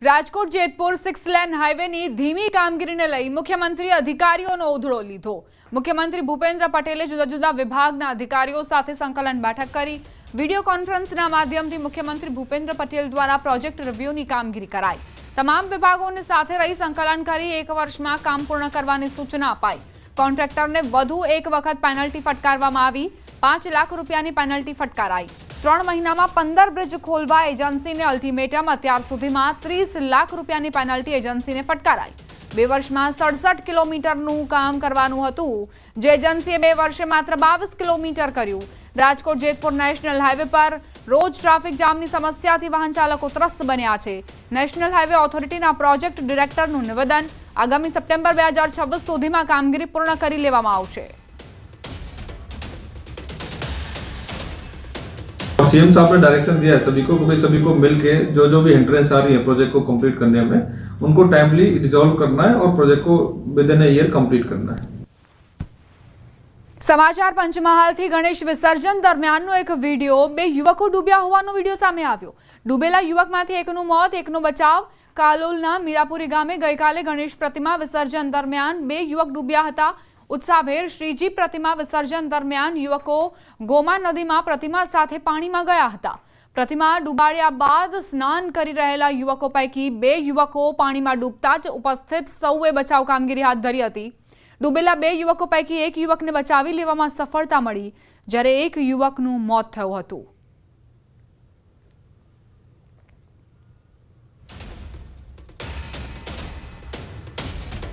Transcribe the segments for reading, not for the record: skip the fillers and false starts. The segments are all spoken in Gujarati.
રાજકોટ જેતપુર 6 લેન હાઈવેની ધીમી કામગીરીને લઈ મુખ્યમંત્રી અધિકારીઓનો ઉધડો લીધો। મુખ્યમંત્રી ભૂપેન્દ્ર પટેલે જુદા જુદા વિભાગના અધિકારીઓ સાથે સંકલન બેઠક કરી। વીડિયો કોન્ફરન્સના માધ્યમથી મુખ્યમંત્રી ભૂપેન્દ્ર પટેલ દ્વારા પ્રોજેક્ટ રિવ્યુની કામગીરી કરાઈ। તમામ વિભાગોને સાથે રહી સંકલન કરી 1 વર્ષમાં કામ પૂર્ણ કરવાની સૂચના અપાઈ। કોન્ટ્રાક્ટરને વધુ એક વખત પેનલ્ટી ફટકારવામાં આવી। 5 લાખ રૂપિયાની પેનલ્ટી ફટકારાઈ। 3 મહિનામાં 15 બ્રિજ ખોલવા એજન્સીને અલ્ટિમેટમ। અત્યાર સુધીમાં 30 લાખ રૂપિયાની પેનલ્ટી એજન્સીને ફટકારાઈ। 2 વર્ષમાં 67 કિલોમીટરનું કામ કરવાનું હતું, જે એજન્સીએ 2 વર્ષે માત્ર 22 કિલોમીટર કર્યું। રાજકોટ જેતપુર નેશનલ હાઈવે પર રોજ ટ્રાફિક જામની સમસ્યાથી વાહન ચાલકો ત્રસ્ત બન્યા છે। નેશનલ હાઈવે ઓથોરિટીના પ્રોજેક્ટ ડિરેક્ટરનું નિવેદન, આગામી સપ્ટેમ્બર 2026 સુધીમાં કામગીરી પૂર્ણ કરી લેવામાં આવશે। सीएम साहब ने डायरेक्शन दिया है सभी को मिलके जो भी हिंड्रेंस आ रही है प्रोजेक्ट को कंप्लीट करने में, उनको टाइमली रिजॉल्व करना है और प्रोजेक्ट को with in a year complete करना है। समाचार पंचमहालથી ગણેશ વિસર્જન દરમિયાનનો એક વિડિયો, 2 યુવકો ડૂબ્યા હોવાનો વિડિયો સામે આવ્યો। ડૂબેલા યુવકમાંથી એકનું મોત, એકનો બચાવ। કાલોલના મીરાપુરી ગામે ગઈકાલે ગણેશ પ્રતિમા વિસર્જન દરમિયાન 2 યુવક ડૂબ્યા હતા। उत्साहभेर श्रीजी प्रतिमा विसर्जन दरमियान युवको गोमा नदी में प्रतिमा साथे पानी में गया हता। प्रतिमा डूबाड्या बाद स्नान करी रहेला युवको पैकी 2 युवको पानी में डूबता ज उपस्थित सौए बचाव कामगीरी हाथ धरी हती। डूबेला 2 युवको पैकी 1 युवकने बचावी लेवामां सफलता मळी, ज्यारे 1 युवकनुं मोत थयुं हतुं।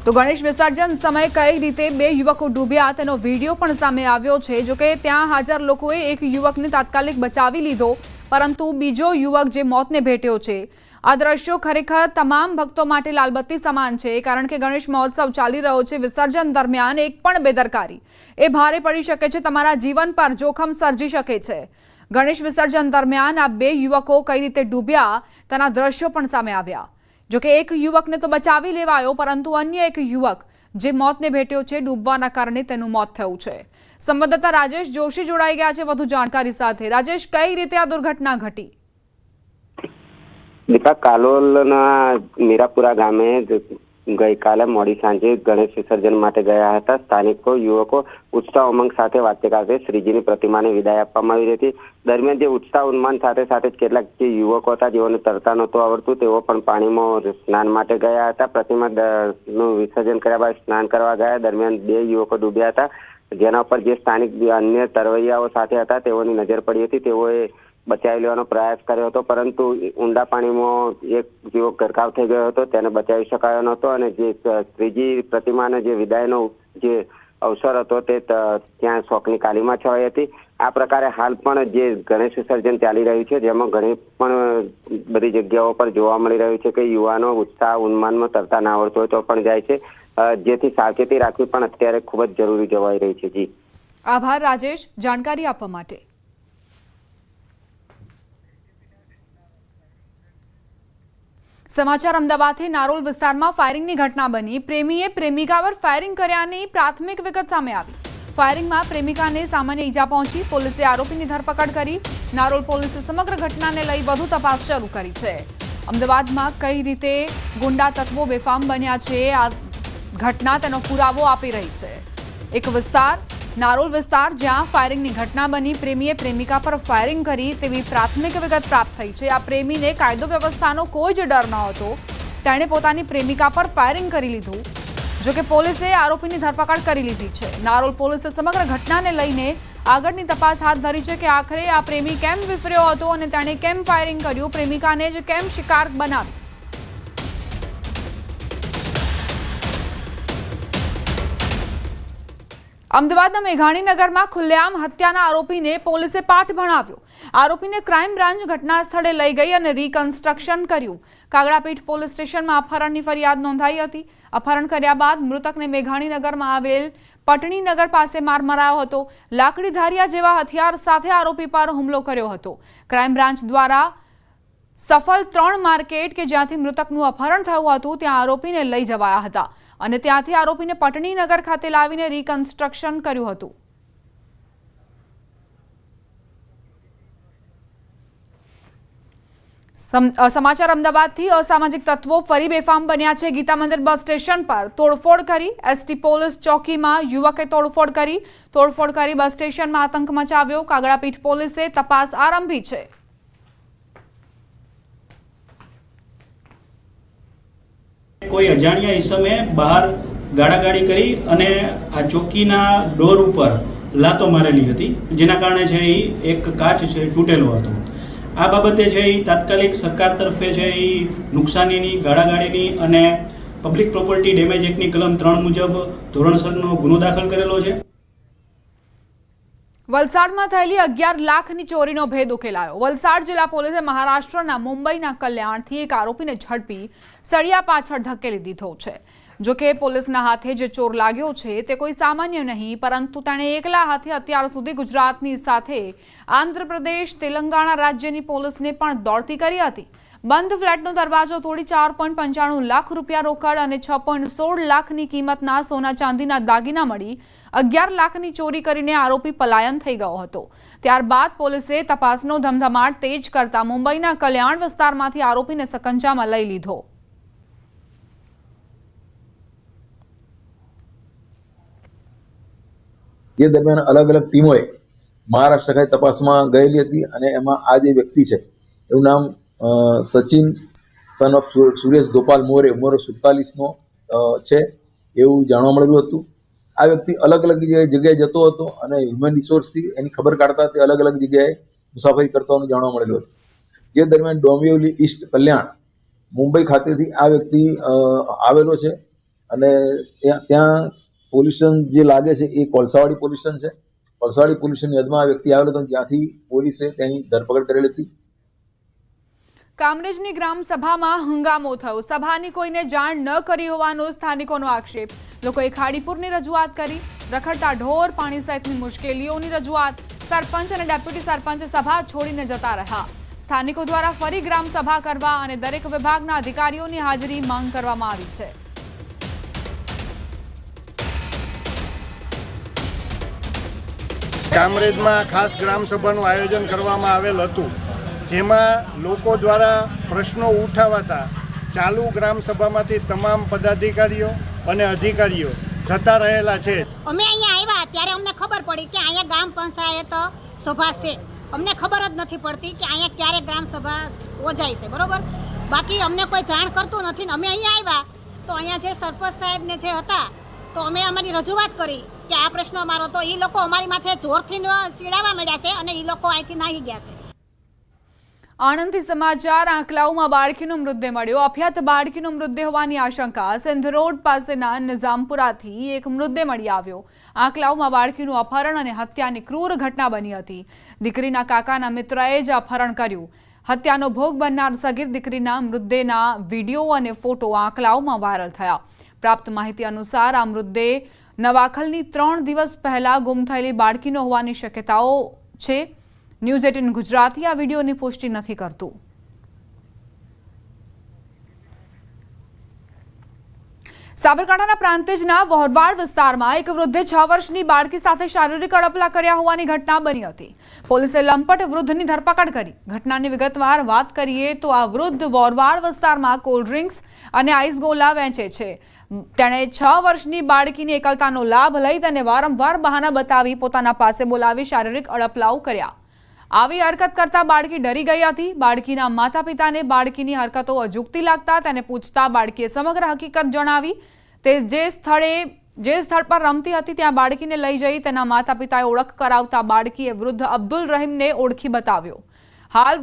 तो गणेश विसर्जन समय कई रीते 2 युवको डूब्या तेनो वीडियो पण सामे आव्यो छे। जो के त्यां हाजर लोकोए 1 युवकने तात्कालिक बचावी लीधो, परंतु बीजो युवक जे मौतने भेट्यो छे। आ दृश्यो खरेखर तमाम भक्तो माटे लालबत्ती समान छे, कारण के गणेश महोत्सव चाली रह्यो छे। विसर्जन दरमियान एक पण बेदरकारी ए भारे पड़ी शके छे, तमारा जीवन पर जोखम सर्जी शके छे। गणेश विसर्जन दरमियान आ 2 युवको कई रीते डूब्या तेना दृश्यो पण सामे आव्या। जो कि 1 युवक ने तो बचावी लेवायो, परंतु अन्य 1 युवक जे मौत ने भेट्यो छे, डूबवाना कारणे तेनुं मौत थयुं छे। संवाददाता राजेश जोशी जोड़ाई गया छे वधु जानकारी साथे। राजेश, कई रीते आ दुर्घटना घटी? दीपा, कालोलना मीरापुरा गामे गई काले मोड़ी सांजे गणेश विसर्जन माटे गया हता। स्थानिको युवको उत्साह उमंग साथे वाते करते श्रीजीनी प्रतिमाने विदाय आपवामां आवी हती। दरमियान जे उत्साह उन्मान साथे साथे केटलाक जे युवको हता जेओने तरता नहोतुं आवडतुं तेओ पण पाणीमां स्नान माटे गया हता। प्रतिमानुं विसर्जन कर्या बाद स्नान करवा गया। दरमियान 2 युवको डूब्या हता, जेना पर जे स्थानिक अन्य तरवैयाओ साथे हता तेओनी नजर पड़ी हती। तेओए बचावी लेવાનો પ્રયાસ કર્યો હતો, પરંતુ ઊંડા પાણીમાં એક યુવક ગરકાવ થઈ ગયો હતો, તેને બચાવી શકાયો નહોતો અને જે શ્રીજી प्रतिमाને જે વિદાયનો જે અવસર હતો તે ત્યાં શોકની કાલીમાં છવાઈ હતી। આ પ્રકારે હાલ પણ જે ગણેશ વિસર્જન ચાલી રહ્યું છે, જેમાં ઘણી પણ બધી જગ્યાઓ પર જોવા મળી રહ્યું છે કે યુવાનો ઉત્સાહ ઉન્માદમાં તરતા ના આવડતું હોય તો પણ જાય છે, જેથી સાવચેતી રાખવી પણ અત્યારે ખૂબ જ જરૂરી જોવાઈ રહી છે। જી આભાર રાजेश, જાણકારી આપવા માટે। समाचार अमदावादથી नारोल विस्तारमां फायरिंगनी घटना बनी। प्रेमीए प्रेमिका पर फायरिंग कर्यानी प्राथमिक विगत सामे आवी। फायरिंगमां प्रेमिकाने सामान्य ईजा पहोंची। पोलीसे आरोपीनी धरपकड़ करी। नारोल पोलीसे समग्र घटनाने लई વધુ તપાસ શરૂ કરી છે। અમદાવાદમાં કઈ રીતે ગુંડા તત્વો બેફામ બન્યા છે, આ ઘટના તેનો પુરાવો આપી રહી છે। એક વિસ્તાર नारोल विस्तार ज्यां फायरिंगनी घटना बनी। प्रेमीए प्रेमिका पर फायरिंग करी तेवी प्राथमिक विगत प्राप्त थई छे। आ प्रेमीने कायदो व्यवस्थानो कोई ज डर न हतो, तेणे पोतानी प्रेमिका पर फायरिंग करी लीधुं। जो कि पोलीसे आरोपीनी धरपकड़ करी लीधी छे। नारोल पोलीसे समग्र घटनाने लईने आगळनी तपास हाथ धरी छे कि आखरे आ प्रेमी केम विफर्यो हतो अने तेणे केम फायरिंग कर्युं, प्रेमिकाने ज केम शिकार बनावी। अमदावादना मेघाणीनगरमां खुल्लेआम हत्याना आरोपीने पोलीसे पाठ भणाव्यो। आरोपीने क्राइम ब्रांच घटना स्थळे लई गई अने रिकन्स्ट्रक्शन कर्युं। कागड़ापीठ पोलीस स्टेशनमां अपहरणनी फरियाद नोंधाई हती। अपहरण कर्या बाद मृतकने मेघाणीनगरमां आवेल पटणीनगर पासे मार मरायो हतो। लाकड़ी धारिया जेवा हथियार साथे आरोपी पर हुमलो कर्यो हतो। क्राइम ब्रांच द्वारा सफल 3 मार्केट के ज्यांथी मृतकनुं अपहरण थयुं हतुं त्यां आरोपीने लई जवाया हता અને ત્યાંથી આરોપીને પટણીનગર ખાતે લાવીને રિકન્સ્ટ્રક્શન કર્યું હતું। સમાચાર અમદાવાદથી અસામાજિક તત્વો ફરી બેફામ બન્યા છે। ગીતા મંદિર બસ સ્ટેશન પર તોડફોડ કરી એસટી પોલીસ ચોકીમાં યુવકે તોડફોડ કરી બસ સ્ટેશનમાં આતંક મચાવ્યો। કાગડાપીઠ પોલીસે તપાસ આરંભી છે। કોઈ અજાણ્યા ઈસમે બહાર ગાડાગાડી કરી અને આ ચોકીના ડોર ઉપર લાતો મારેલી હતી, જેના કારણે છે એ એક કાચ છે તૂટેલો હતો। આ બાબતે છે એ તાત્કાલિક સરકાર તરફે છે એ નુકસાનીની, ગાડાગાડીની અને પબ્લિક પ્રોપર્ટી ડેમેજ એક્ટની કલમ 3 મુજબ ધોરણસરનો ગુનો દાખલ કરેલો છે। વલસાડમાં થયેલી 11 લાખની ચોરીનો ભેદ ઉકેલાયો। વલસાડ જિલ્લા પોલીસે મહારાષ્ટ્રના મુંબઈના કલ્યાણથી એક આરોપીને ઝડપી સળિયા પાછળ ધકેલી દીધો છે। જો કે પોલીસના હાથે જે ચોર લાગ્યો છે તે કોઈ સામાન્ય નહીં, પરંતુ તેણે એકલા હાથે અત્યાર સુધી ગુજરાતની સાથે આંધ્રપ્રદેશ, તેલંગાણા રાજ્યની પોલીસને પણ દોડતી કરી હતી। બંધ ફ્લેટનો દરવાજો તોડી 4.95 લાખ રૂપિયા રોકડ અને 6.16 લાખની કિંમતના સોના ચાંદીના દાગીના મળી 11 લાખની ચોરી કરીને આરોપી પલાયન થઈ ગયો હતો। ત્યારબાદ પોલીસે તપાસનો ધમધમાટ તેજ કરતા મુંબઈના કલ્યાણ વિસ્તારમાંથી આરોપીને સકંજામાં લઈ લીધો। ये दरमियान अलग अलग टीमों महाराष्ट्र खाते तपासમાં ગયેલી હતી અને એમાં આ જે વ્યક્તિ છે એનું નામ સચિન સન ઓફ સુરેશ ગોપાલ મોરે ઉંમર 47 નો છે એવું જાણવા મળેલું હતું। આ વ્યક્તિ અલગ અલગ જગ્યાએ જતો હતો અને હ્યુમન રિસોર્સથી એની ખબર કાઢતા તે અલગ અલગ જગ્યાએ મુસાફરી કરતો હોવાનું જાણવા મળેલું હતું। જે દરમિયાન ડોંબિવલી ઈસ્ટ કલ્યાણ મુંબઈ ખાતેથી આ વ્યક્તિ આવેલો છે અને ત્યાં પોલીસ સ્ટેશન જે લાગે છે એ કોલસાવાડી પોલીસ સ્ટેશન છે। કોલસાવાડી પોલીસ સ્ટેશનની હદમાં આ વ્યક્તિ આવેલો હતો, જ્યાંથી પોલીસે તેની ધરપકડ કરેલી હતી। કામરેજની ગ્રામ સભામાં હંગામો થયો। સભાની કોઈને જાણ ન કરી હોવાનો સ્થાનિકોનો આક્ષેપ। લોકોએ ખાડીપુરની રજૂઆત કરી, રખડતા ઢોર, પાણી સહિતની મુશ્કેલીઓની રજૂઆત। સરપંચ અને ડેપ્યુટી સરપંચ સભા છોડીને જતા રહ્યા। સ્થાનિકો દ્વારા ફરી ગ્રામ સભા કરવા અને દરેક વિભાગના અધિકારીઓની હાજરી માંગ કરવામાં આવી છે। કામરેજમાં ખાસ ગ્રામ સભાનું આયોજન કરવામાં આવેલ હતું, જેમાં લોકો દ્વારા પ્રશ્નો ઉઠાવાતા ચાલુ ગ્રામ સભામાંથી તમામ પદાધિકારીઓ અને અધિકારીઓ જતા રહેલા છે। અમે અહીંયા આવ્યા ત્યારે અમને ખબર પડી કે અહીંયા ગ્રામ પંચાયત સભા છે। અમને ખબર જ નથી પડતી કે અહીંયા ક્યારે ગ્રામ સભા યોજાય છે, બરોબર। બાકી અમને કોઈ જાણ કરતું નથી ને અમે અહીંયા આવ્યા તો અહીંયા જે સરપંચ સાહેબને જે હતા તો અમે અમારી રજૂઆત કરી કે આ પ્રશ્ન અમારો, તો એ લોકો અમારી માથે જોરથી ચીડાવવા માંડ્યા છે અને એ લોકો અહીંથી નાહી ગયા છે। આણંદથી સમાચાર। આંકલાવમાં બાળકીનો મૃતદેહ મળ્યો। અભ્યાત બાળકીનો મૃતદેહ હોવાની આશંકા। સિંધ રોડ પાસેના નિઝામપુરાથી એક મૃતદેહ મળી આવ્યો। આંકલાવમાં બાળકીનું અપહરણ અને હત્યાની ક્રૂર ઘટના બની હતી। દીકરીના કાકાના મિત્રએ જ અપહરણ કર્યું। હત્યાનો ભોગ બનનાર સગીર દીકરીના મૃતદેહના વિડીયો અને ફોટો આંકલાવમાં વાયરલ થયા। પ્રાપ્ત માહિતી અનુસાર આ મૃતદેહ નવાખલની 3 દિવસ પહેલા ગુમ થયેલી બાળકીનો હોવાની શક્યતાઓ છે। ન્યૂઝ 18 ગુજરાતી આ વિડીયોની પુષ્ટિ નથી કરતું। સાબરકાંઠાના પ્રાંતિજના વહોરવાડ વિસ્તારમાં એક વૃદ્ધે 6 વર્ષની બાળકી સાથે શારીરિક અડપલા કર્યા હોવાની ઘટના બની હતી। પોલીસે લંપટ વૃદ્ધની ધરપકડ કરી। ઘટનાની વિગતવાર વાત કરીએ તો આ વૃદ્ધ વહોરવાડ વિસ્તારમાં કોલ્ડ ડ્રિંક્સ અને આઈસ ગોલા વેચે છે। તેણે 6 વર્ષની બાળકીની એકલતાનો લાભ લઈ તેને વારંવાર બહાના બતાવી પોતાના પાસે બોલાવી શારીરિક અડપલાઓ કર્યા। આવી હરકત કરતા બાળકી ડરી ગઈ હતી। બાળકીના માતા પિતાને બાળકીની હરકતો અજુગતી લાગતા તેને પૂછતા બાળકીએ સમગ્ર હકીકત જણાવી। તે જે સ્થળ પર રમતી હતી ત્યાં બાળકીને લઈ જઈ તેના માતા પિતાએ ઓળખ કરાવતા બાળકીએ વૃદ્ધ અબ્દુલ રહીમને ઓળખી બતાવ્યો। હાલ